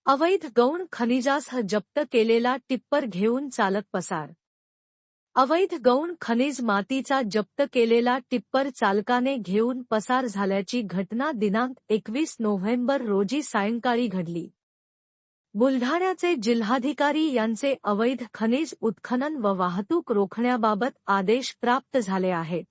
अवैध गौण खनिजासह जप्त केलेला टिप्पर घेऊन चालक पसार. अवैध गौण खनिज मातीचा जप्त केलेला टिप्पर चालकाने घेऊन पसार झाल्याची घटना दिनांक 21 नोव्हेंबर रोजी सायंकाळी घडली. बुलढाण्याचे जिल्हाधिकारी यांचे अवैध खनिज उत्खनन व वाहतूक रोखण्याबाबत आदेश प्राप्त झाले आहेत.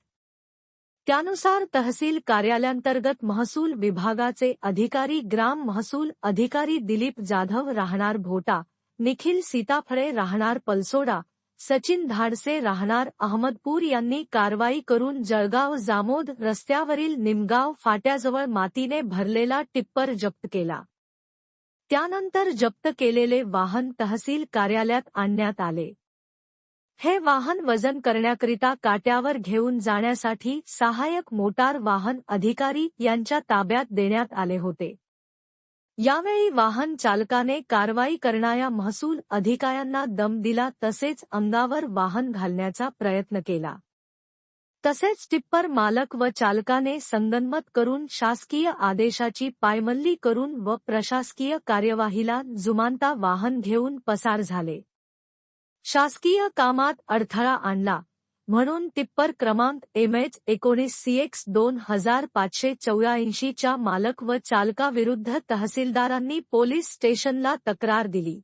त्यानुसार तहसील कार्यालयांतर्गत महसूल विभागाचे अधिकारी ग्राम महसूल अधिकारी दिलीप जाधव राहणार भोटा, निखिल सीताफळे राहणार पलसोडा, सचिन धाडसे राहणार अहमदपूर यांनी कारवाई करून जळगाव जामोद रस्त्यावरील निमगाव फाट्याजवळ मातीने भरलेला टिप्पर जप्त केला. त्यानंतर जप्त केलेले वाहन तहसील कार्यालयात आणण्यात आले. हे वाहन वजन करण्याकरिता काट्यावर घेऊन जाण्यासाठी सहाय्यक मोटार वाहन अधिकारी यांच्या ताब्यात देण्यात आले होते. यावेळी वाहन चालकाने कारवाई करणाऱ्या महसूल अधिकाऱ्यांना दम दिला तसेच अंगावर वाहन घालण्याचा प्रयत्न केला. तसेच टिप्पर मालक व चालकाने संगनमत करून शासकीय आदेशाची पायमल्ली करून व प्रशासकीय कार्यवाहीला जुमानता वाहन घेऊन पसार झाले. शासकीय कामात अडथळा आणला म्हणून टिप्पर क्रमांक MH19CX 2584 च्या मालक व चालकाविरुद्ध तहसीलदारांनी पोलीस स्टेशनला तक्रार दिली.